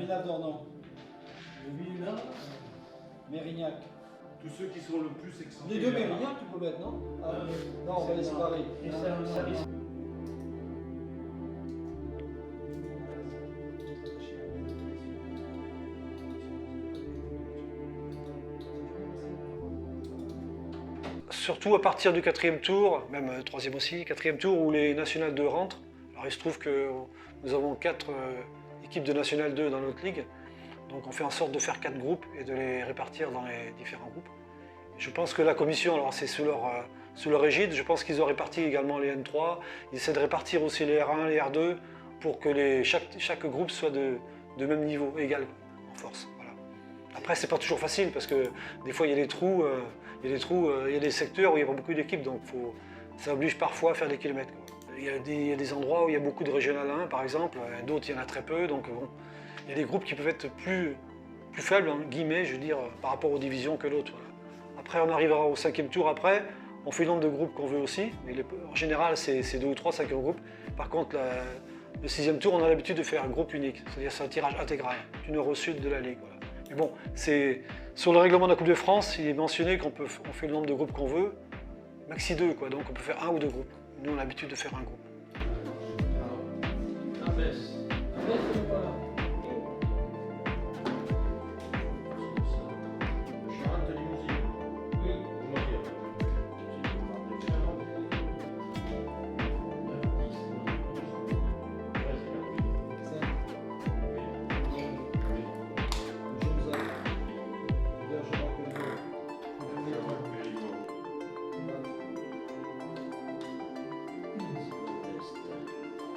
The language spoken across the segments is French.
Villeneuve-d'Ornon. Mérignac. Tous ceux qui sont le plus excentrés. Les deux Mérignac, tu peux mettre, non? Non, on va les séparer. Surtout à partir du 4e tour, même 3e aussi, 4e tour où les National 2 rentrent. Alors il se trouve que nous avons 4 équipes de National 2 dans notre ligue. Donc on fait en sorte de faire 4 groupes et de les répartir dans les différents groupes. Je pense que la commission, alors c'est sous leur égide, je pense qu'ils ont réparti également les N3. Ils essaient de répartir aussi les R1, les R2 pour que chaque groupe soit de même niveau, égal en force. Voilà. Après c'est pas toujours facile parce que des fois il y a des trous. Il y a des secteurs où il y a pas beaucoup d'équipes, donc ça oblige parfois à faire des kilomètres. Il y a des endroits où il y a beaucoup de régional 1, par exemple, d'autres il y en a très peu, donc bon, il y a des groupes qui peuvent être plus faibles, en guillemets, je veux dire, par rapport aux divisions que l'autre. Après, on arrivera au 5e tour après, on fait le nombre de groupes qu'on veut aussi, mais en général, c'est 2 ou 3 5e groupes. Par contre, le 6e tour, on a l'habitude de faire un groupe unique, c'est-à-dire c'est un tirage intégral, du nord au sud de la Ligue. Voilà. Mais bon, sur le règlement de la Coupe de France, il est mentionné qu'on fait le nombre de groupes qu'on veut, maxi 2, quoi, donc on peut faire 1 ou 2 groupes. Nous, on a l'habitude de faire un groupe.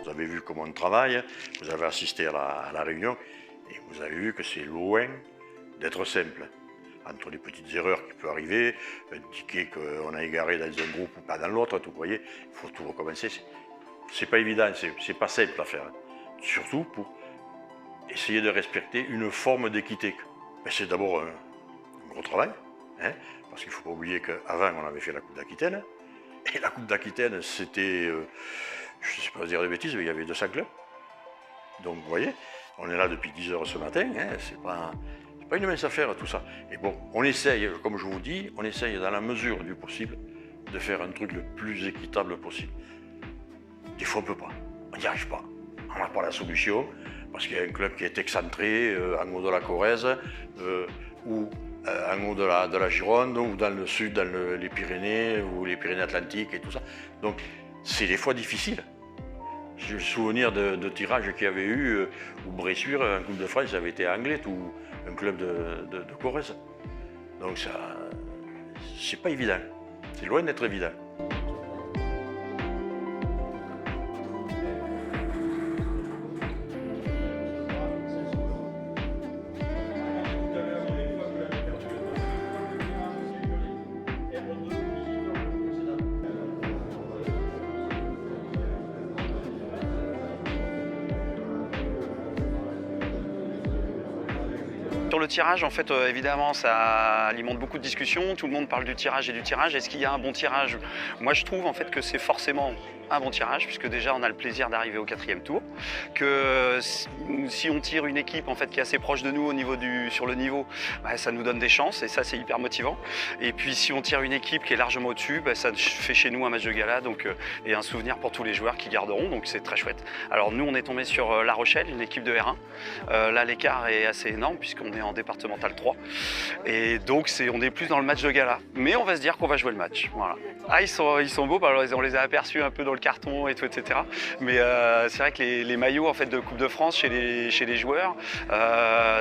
Vous avez vu comment on travaille, vous avez assisté à la réunion et vous avez vu que c'est loin d'être simple. Entre les petites erreurs qui peuvent arriver, indiquer qu'on a égaré dans un groupe ou pas dans l'autre, vous voyez, il faut tout recommencer. C'est pas évident, c'est pas simple à faire. Surtout pour essayer de respecter une forme d'équité. C'est d'abord un gros travail, hein, parce qu'il ne faut pas oublier qu'avant on avait fait la Coupe d'Aquitaine, et la Coupe d'Aquitaine c'était, je ne sais pas dire de bêtises, mais il y avait 200 clubs. Donc vous voyez, on est là depuis 10 h ce matin, hein, c'est pas une mince affaire tout ça. Et bon, on essaye, comme je vous dis, on essaye dans la mesure du possible de faire un truc le plus équitable possible. Des fois on ne peut pas, on n'y arrive pas, on n'a pas la solution, parce qu'il y a un club qui est excentré en haut de la Corrèze, ou en haut de la Gironde, ou dans le sud, dans les Pyrénées, ou les Pyrénées-Atlantiques et tout ça. Donc c'est des fois difficile. J'ai le souvenir de tirages qu'il y avait eu où Bressuire, en Coupe de France, avait été anglais, ou un club de Corrèze. Donc ça, c'est pas évident. C'est loin d'être évident. Sur le tirage, en fait, évidemment, ça alimente beaucoup de discussions. Tout le monde parle du tirage et du tirage. Est-ce qu'il y a un bon tirage? Moi, je trouve en fait que c'est forcément un bon tirage, puisque déjà on a le plaisir d'arriver au 4e tour, que si on tire une équipe en fait qui est assez proche de nous sur le niveau, bah, ça nous donne des chances et ça c'est hyper motivant. Et puis si on tire une équipe qui est largement au-dessus, bah, ça fait chez nous un match de gala et un souvenir pour tous les joueurs qui garderont, donc c'est très chouette. Alors nous on est tombé sur La Rochelle, une équipe de R1. Là l'écart est assez énorme puisqu'on est en départemental 3 et donc on est plus dans le match de gala, mais on va se dire qu'on va jouer le match. Voilà. Ah, ils sont beaux, on les a aperçus un peu dans le carton et tout, etc. Mais c'est vrai que les maillots en fait, de Coupe de France chez les joueurs,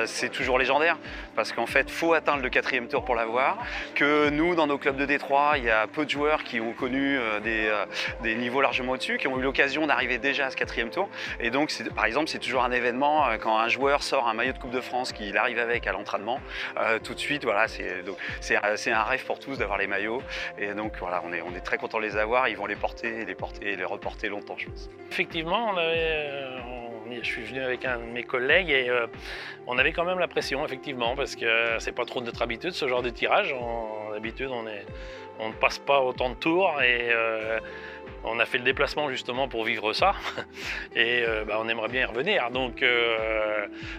c'est toujours légendaire. Parce qu'en fait, il faut atteindre le 4e tour pour l'avoir. Que nous, dans nos clubs de Détroit, il y a peu de joueurs qui ont connu des niveaux largement au-dessus, qui ont eu l'occasion d'arriver déjà à ce 4e tour. Et donc, par exemple, c'est toujours un événement quand un joueur sort un maillot de Coupe de France qu'il arrive avec à l'entraînement. Tout de suite, voilà, c'est un rêve pour tous d'avoir les maillots. Et donc, voilà, on est très content de les avoir. Ils vont les porter et les reporter longtemps, je pense. Effectivement, je suis venu avec un de mes collègues et on avait quand même la pression, effectivement, parce que c'est pas trop notre habitude, ce genre de tirage. D'habitude, on ne passe pas autant de tours et On a fait le déplacement justement pour vivre ça et on aimerait bien y revenir, donc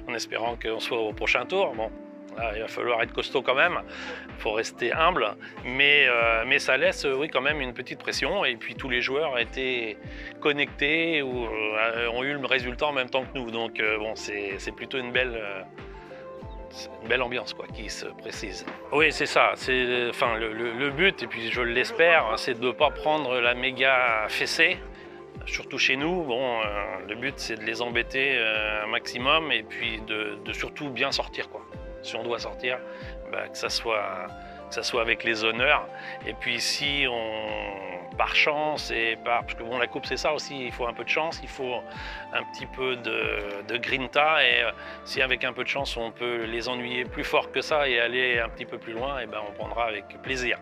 en espérant qu'on soit au prochain tour. Bon, là, il va falloir être costaud quand même, il faut rester humble, mais ça laisse oui, quand même une petite pression, et puis tous les joueurs étaient connectés ou ont eu le résultat en même temps que nous, donc bon, c'est plutôt une belle ambiance quoi, qui se précise. Oui, c'est ça. Enfin, le but, et puis je l'espère, c'est de ne pas prendre la méga fessée, surtout chez nous. Bon, le but, c'est de les embêter un maximum et puis de surtout bien sortir, quoi. Si on doit sortir, que ça soit avec les honneurs. Et puis si par chance parce que bon, la coupe c'est ça aussi, il faut un peu de chance, il faut un petit peu de grinta, et si avec un peu de chance on peut les ennuyer plus fort que ça et aller un petit peu plus loin, et on prendra avec plaisir.